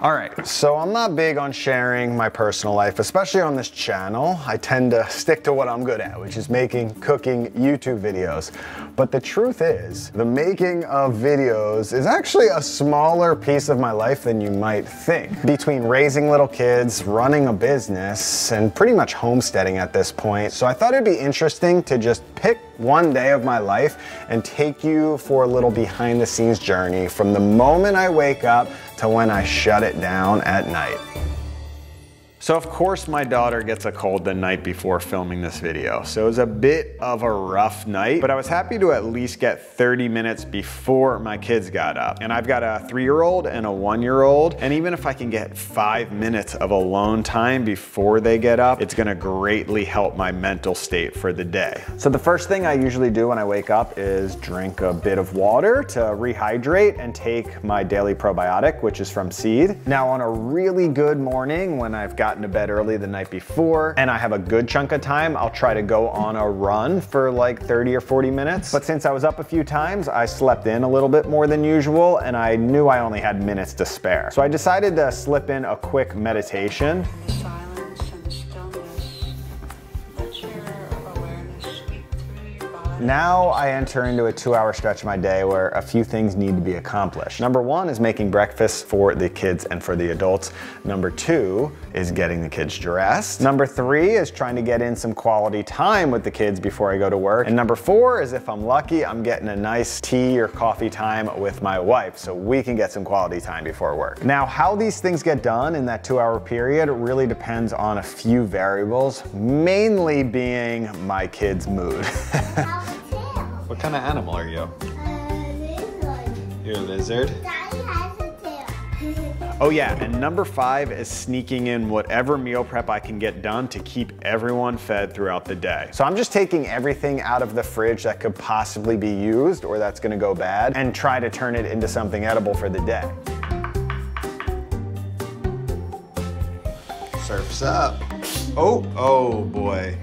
All right, so I'm not big on sharing my personal life, especially on this channel. I tend to stick to what I'm good at, which is making, cooking YouTube videos. But the truth is, the making of videos is actually a smaller piece of my life than you might think. Between raising little kids, running a business, and pretty much homesteading at this point. So I thought it'd be interesting to just pick one day of my life and take you for a little behind the scenes journey from the moment I wake up to when I shut it down at night. So of course my daughter gets a cold the night before filming this video. So it was a bit of a rough night, but I was happy to at least get 30 minutes before my kids got up. And I've got a 3-year-old and a 1-year-old. And even if I can get 5 minutes of alone time before they get up, it's gonna greatly help my mental state for the day. So the first thing I usually do when I wake up is drink a bit of water to rehydrate and take my daily probiotic, which is from Seed. Now on a really good morning when I've gotten to bed early the night before and I have a good chunk of time, I'll try to go on a run for like 30 or 40 minutes. But since I was up a few times, I slept in a little bit more than usual and I knew I only had minutes to spare. So I decided to slip in a quick meditation. Now I enter into a 2-hour stretch of my day where a few things need to be accomplished. Number 1 is making breakfast for the kids and for the adults. Number 2 is getting the kids dressed. Number 3 is trying to get in some quality time with the kids before I go to work. And number 4 is, if I'm lucky, I'm getting a nice tea or coffee time with my wife so we can get some quality time before work. Now, how these things get done in that 2-hour period really depends on a few variables, mainly being my kids' mood. What kind of animal are you? Lizard. You're a lizard? Daddy has a tail. Oh yeah, and number 5 is sneaking in whatever meal prep I can get done to keep everyone fed throughout the day. So I'm just taking everything out of the fridge that could possibly be used or that's gonna go bad and try to turn it into something edible for the day. Surf's up. Oh boy.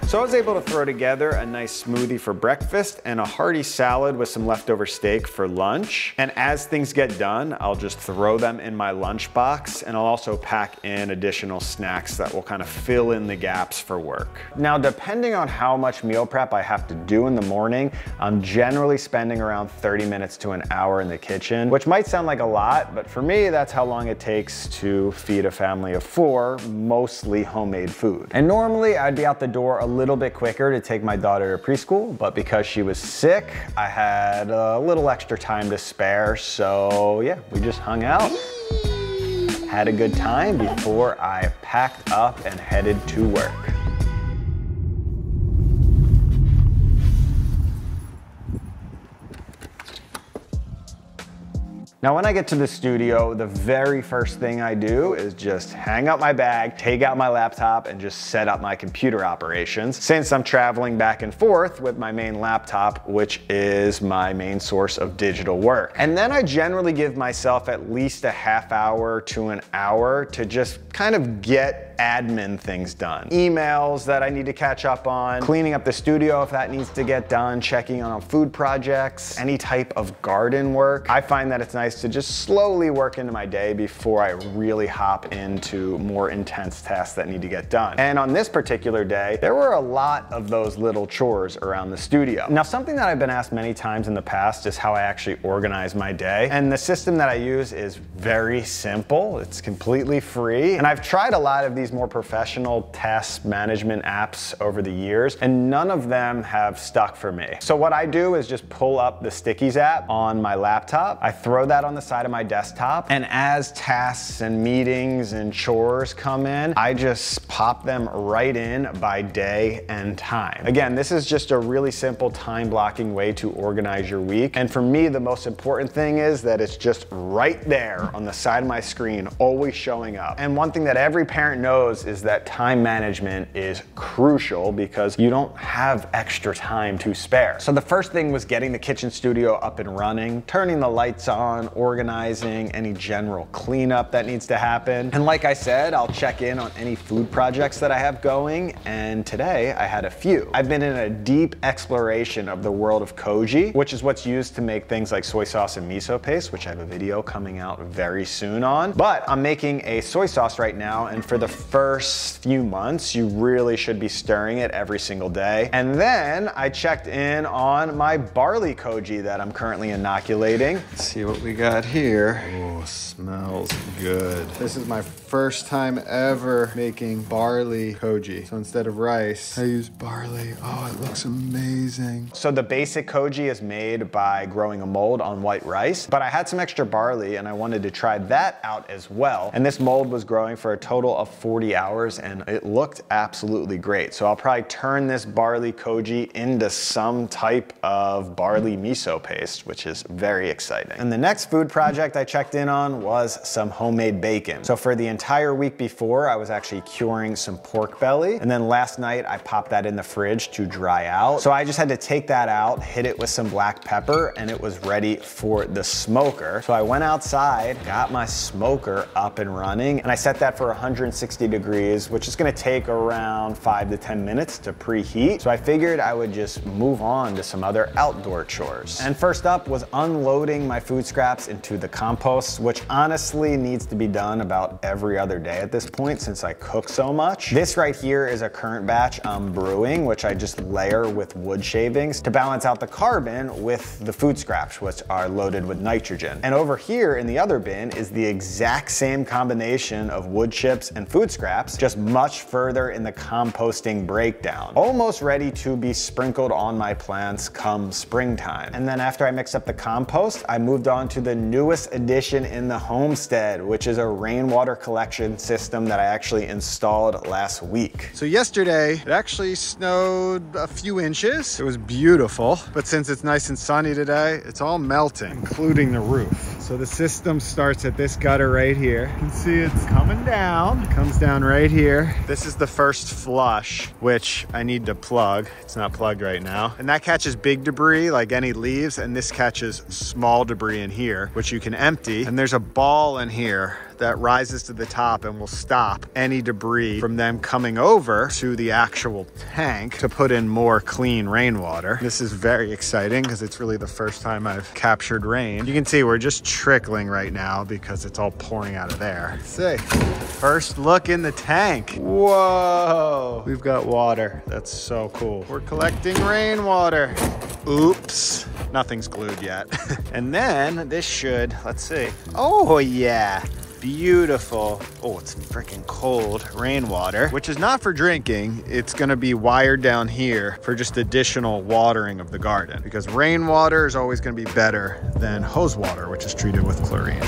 So I was able to throw together a nice smoothie for breakfast and a hearty salad with some leftover steak for lunch. And as things get done, I'll just throw them in my lunchbox and I'll also pack in additional snacks that will kind of fill in the gaps for work. Now, depending on how much meal prep I have to do in the morning, I'm generally spending around 30 minutes to an hour in the kitchen, which might sound like a lot, but for me, that's how long it takes to feed a family of 4, mostly homemade food. And normally I'd be out the door a little bit quicker to take my daughter to preschool, but because she was sick, I had a little extra time to spare. So yeah, we just hung out, had a good time before I packed up and headed to work. Now, when I get to the studio, the very first thing I do is just hang up my bag, take out my laptop, and just set up my computer operations, since I'm traveling back and forth with my main laptop, which is my main source of digital work. And then I generally give myself at least a half hour to an hour to just kind of get admin things done. Emails that I need to catch up on, cleaning up the studio if that needs to get done, checking on food projects, any type of garden work. I find that it's nice to just slowly work into my day before I really hop into more intense tasks that need to get done. And on this particular day, there were a lot of those little chores around the studio. Now, something that I've been asked many times in the past is how I actually organize my day. And the system that I use is very simple. It's completely free. And I've tried a lot of these more professional task management apps over the years, and none of them have stuck for me. So what I do is just pull up the Stickies app on my laptop. I throw that on the side of my desktop, and as tasks and meetings and chores come in, I just pop them right in by day and time. Again, this is just a really simple time blocking way to organize your week. And for me, the most important thing is that it's just right there on the side of my screen, always showing up. And one thing that every parent knows is that time management is crucial because you don't have extra time to spare. So the first thing was getting the kitchen studio up and running, turning the lights on, organizing any general cleanup that needs to happen. And like I said, I'll check in on any food projects that I have going, and today I had a few. I've been in a deep exploration of the world of koji, which is what's used to make things like soy sauce and miso paste, which I have a video coming out very soon on. But I'm making a soy sauce right now, and for the first few months, you really should be stirring it every single day. And then I checked in on my barley koji that I'm currently inoculating. Let's see what we got here. Oh, smells good. This is my first time ever making barley koji. So instead of rice, I use barley. Oh, it looks amazing. So the basic koji is made by growing a mold on white rice, but I had some extra barley and I wanted to try that out as well. And this mold was growing for a total of 40 hours and it looked absolutely great. So I'll probably turn this barley koji into some type of barley miso paste, which is very exciting. And the next food project I checked in on was some homemade bacon. So for the entire week before, I was actually curing some pork belly. And then last night I popped that in the fridge to dry out. So I just had to take that out, hit it with some black pepper, and it was ready for the smoker. So I went outside, got my smoker up and running, and I set that for 160 degrees, which is gonna take around 5 to 10 minutes to preheat. So I figured I would just move on to some other outdoor chores. And first up was unloading my food scraps into the compost, which honestly needs to be done about every other day at this point since I cook so much. This right here is a current batch I'm brewing, which I just layer with wood shavings to balance out the carbon with the food scraps, which are loaded with nitrogen. And over here in the other bin is the exact same combination of wood chips and food scraps, just much further in the composting breakdown. Almost ready to be sprinkled on my plants come springtime. And then after I mixed up the compost, I moved on to the newest addition in the homestead, which is a rainwater collection system that I actually installed last week. So yesterday, it actually snowed a few inches. It was beautiful, but since it's nice and sunny today, it's all melting, including the roof. So the system starts at this gutter right here. You can see it's coming down. It comes down right here. This is the first flush, which I need to plug. It's not plugged right now. And that catches big debris, like any leaves, and this catches small debris in here, which you can empty. And there's a ball in here that rises to the top and will stop any debris from them coming over to the actual tank to put in more clean rainwater. This is very exciting because it's really the first time I've captured rain. You can see we're just trickling right now because it's all pouring out of there. Let's see. First look in the tank. Whoa, we've got water. That's so cool. We're collecting rainwater. Oops, nothing's glued yet. And then this should, let's see. Oh yeah. Beautiful, oh, it's freaking cold rainwater, which is not for drinking. It's gonna be wired down here for just additional watering of the garden because rainwater is always gonna be better than hose water, which is treated with chlorine.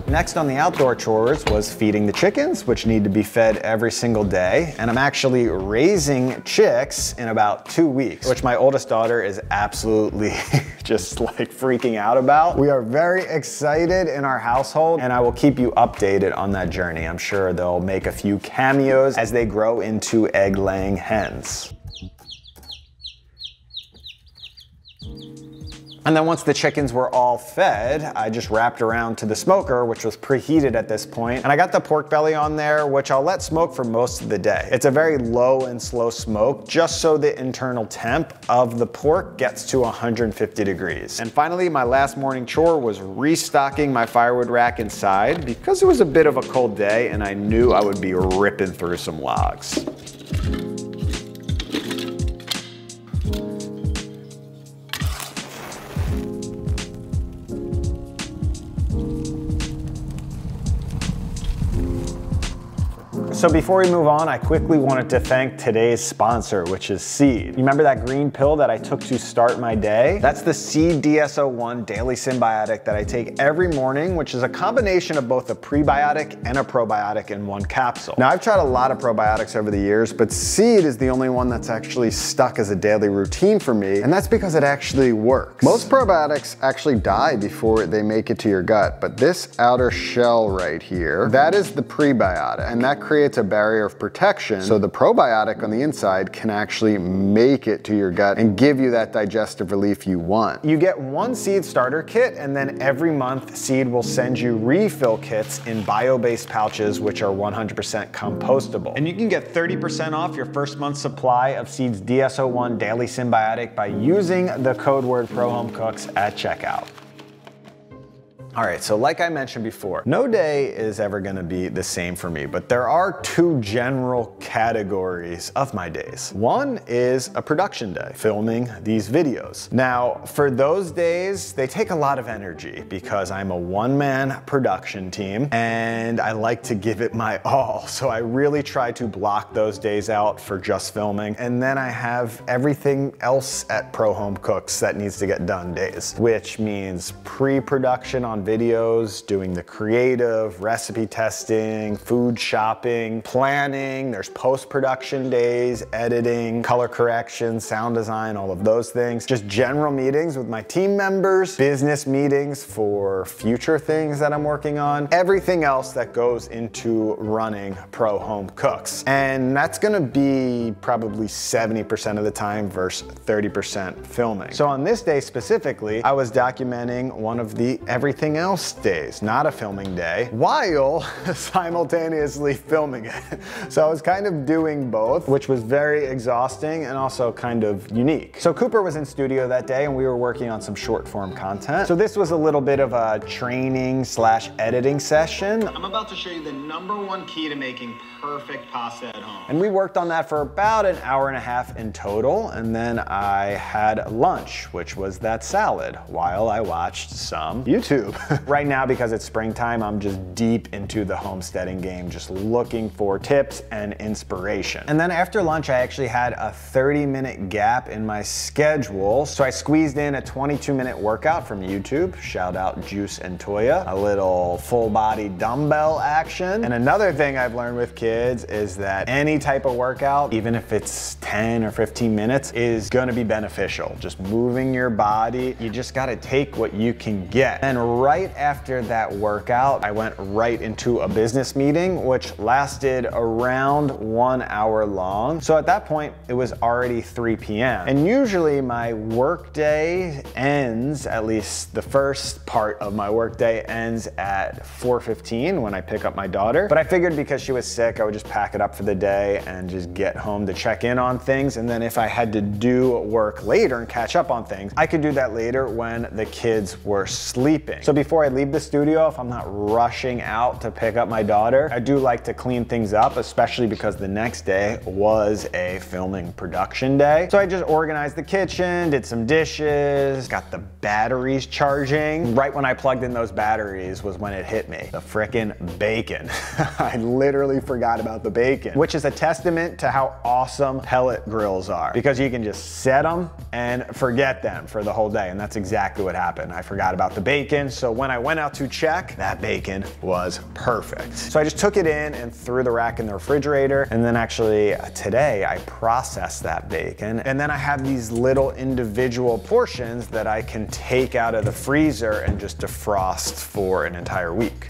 Next on the outdoor chores was feeding the chickens, which need to be fed every single day. And I'm actually raising chicks in about 2 weeks, which my oldest daughter is absolutely just like freaking out about. We are very excited in our household and I will keep you updated on that journey. I'm sure they'll make a few cameos as they grow into egg-laying hens. And then once the chickens were all fed, I just wrapped around to the smoker, which was preheated at this point. And I got the pork belly on there, which I'll let smoke for most of the day. It's a very low and slow smoke, just so the internal temp of the pork gets to 150 degrees. And finally, my last morning chore was restocking my firewood rack inside because it was a bit of a cold day and I knew I would be ripping through some logs. So before we move on, I quickly wanted to thank today's sponsor, which is Seed. You remember that green pill that I took to start my day? That's the Seed DS-01 Daily Symbiotic that I take every morning, which is a combination of both a prebiotic and a probiotic in one capsule. Now, I've tried a lot of probiotics over the years, but Seed is the only one that's actually stuck as a daily routine for me, and that's because it actually works. Most probiotics actually die before they make it to your gut, but this outer shell right here, that is the prebiotic, and that creates a barrier of protection, so the probiotic on the inside can actually make it to your gut and give you that digestive relief you want. You get one Seed starter kit, and then every month Seed will send you refill kits in bio-based pouches, which are 100% compostable. And you can get 30% off your first month's supply of Seed's DS-01 Daily Symbiotic by using the code word ProHomeCooks at checkout. All right, so like I mentioned before, no day is ever gonna be the same for me, but there are two general categories of my days. One is a production day, filming these videos. Now, for those days, they take a lot of energy because I'm a one-man production team and I like to give it my all. So I really try to block those days out for just filming. And then I have everything else at Pro Home Cooks that needs to get done days, which means pre-production on videos, doing the creative, recipe testing, food shopping, planning. There's post-production days, editing, color correction, sound design, all of those things. Just general meetings with my team members, business meetings for future things that I'm working on, everything else that goes into running Pro Home Cooks. And that's gonna be probably 70% of the time versus 30% filming. So on this day specifically, I was documenting one of the everything else days, not a filming day, while simultaneously filming it. So I was kind of doing both, which was very exhausting and also kind of unique. So Cooper was in studio that day and we were working on some short form content. So this was a little bit of a training slash editing session. I'm about to show you the #1 key to making perfect pasta at home. And we worked on that for about an hour and a half in total. And then I had lunch, which was that salad, while I watched some YouTube. Right now, because it's springtime, I'm just deep into the homesteading game, just looking for tips and inspiration. And then after lunch, I actually had a 30-minute gap in my schedule. So I squeezed in a 22-minute workout from YouTube. Shout out Juice and Toya. A little full body dumbbell action. And another thing I've learned with kids is that any type of workout, even if it's 10 or 15 minutes, is gonna be beneficial. Just moving your body, you just gotta take what you can get. And right after that workout, I went right into a business meeting, which lasted around 1 hour long. So at that point, it was already 3 p.m. And usually my workday ends, at least the first part of my workday ends at 4:15 when I pick up my daughter. But I figured because she was sick, I would just pack it up for the day and just get home to check in on things. And then if I had to do work later and catch up on things, I could do that later when the kids were sleeping. So before I leave the studio, if I'm not rushing out to pick up my daughter, I do like to clean things up, especially because the next day was a filming production day. So I just organized the kitchen, did some dishes, got the batteries charging. Right when I plugged in those batteries was when it hit me. The frickin' bacon. I literally forgot about the bacon, which is a testament to how awesome pellet grills are, because you can just set them and forget them for the whole day. And that's exactly what happened. I forgot about the bacon. So when I went out to check, that bacon was perfect. So I just took it in and threw the rack in the refrigerator. And then actually today I processed that bacon. And then I have these little individual portions that I can take out of the freezer and just defrost for an entire week.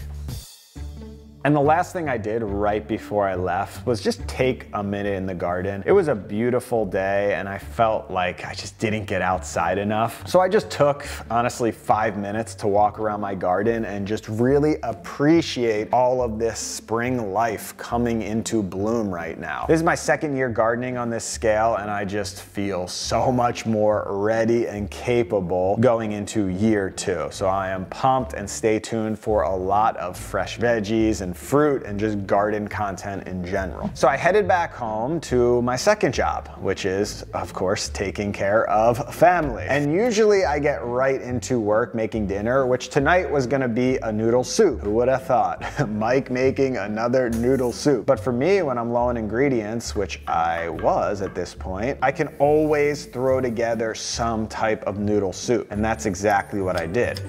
And the last thing I did right before I left was just take a minute in the garden. It was a beautiful day and I felt like I just didn't get outside enough. So I just took, honestly, 5 minutes to walk around my garden and just really appreciate all of this spring life coming into bloom right now. This is my second year gardening on this scale and I just feel so much more ready and capable going into year 2. So I am pumped, and stay tuned for a lot of fresh veggies and and fruit and just garden content in general. So I headed back home to my second job, which is, of course, taking care of family. And usually I get right into work making dinner, which tonight was gonna be a noodle soup. Who would have thought? Mike making another noodle soup. But for me, when I'm low on ingredients, which I was at this point, I can always throw together some type of noodle soup. And that's exactly what I did.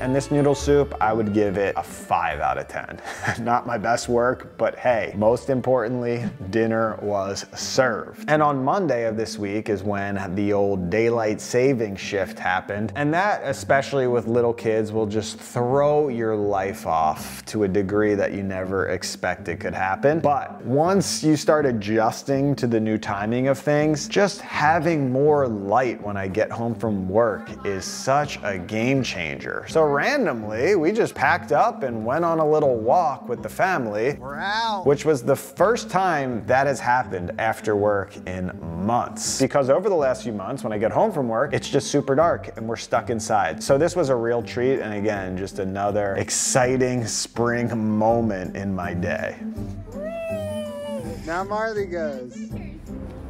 And this noodle soup, I would give it a 5 out of 10. Not my best work, but hey, most importantly, dinner was served. And on Monday of this week is when the old daylight saving shift happened. And that, especially with little kids, will just throw your life off to a degree that you never expected could happen. But once you start adjusting to the new timing of things, just having more light when I get home from work is such a game changer. So randomly, we just packed up and went on a little walk with the family. We're out. Which was the first time that has happened after work in months. Because over the last few months, when I get home from work, it's just super dark and we're stuck inside. So this was a real treat, and again, just another exciting spring moment in my day. Now Marley goes.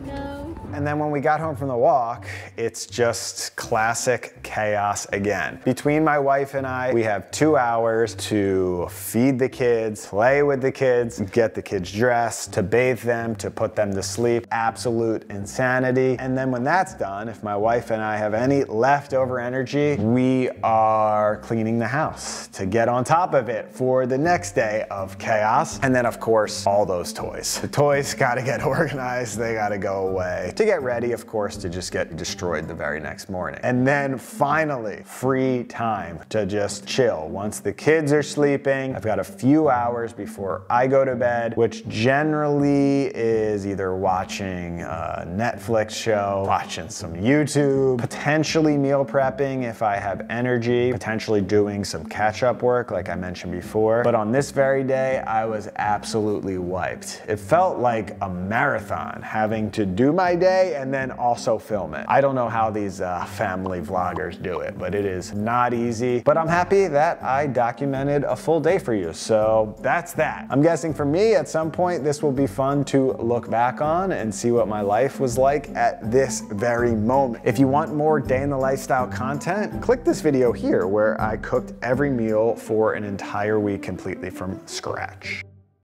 No. And then when we got home from the walk, it's just classic chaos again. Between my wife and I, we have 2 hours to feed the kids, play with the kids, get the kids dressed, to bathe them, to put them to sleep. Absolute insanity. And then when that's done, if my wife and I have any leftover energy, we are cleaning the house to get on top of it for the next day of chaos. And then of course, all those toys. The toys gotta get organized, they gotta go away. To get ready, of course, to just get destroyed the very next morning. And then finally, free time to just chill. Once the kids are sleeping, I've got a few hours before I go to bed, which generally is either watching a Netflix show, watching some YouTube, potentially meal prepping if I have energy, potentially doing some catch-up work like I mentioned before. But on this very day, I was absolutely wiped. It felt like a marathon, having to do my day and then also film it. I don't know how these family vloggers do it, but it is not easy. But I'm happy that I documented a full day for you. So that's that. I'm guessing for me, at some point, this will be fun to look back on and see what my life was like at this very moment. If you want more day in the lifestyle content, click this video here where I cooked every meal for an entire week completely from scratch.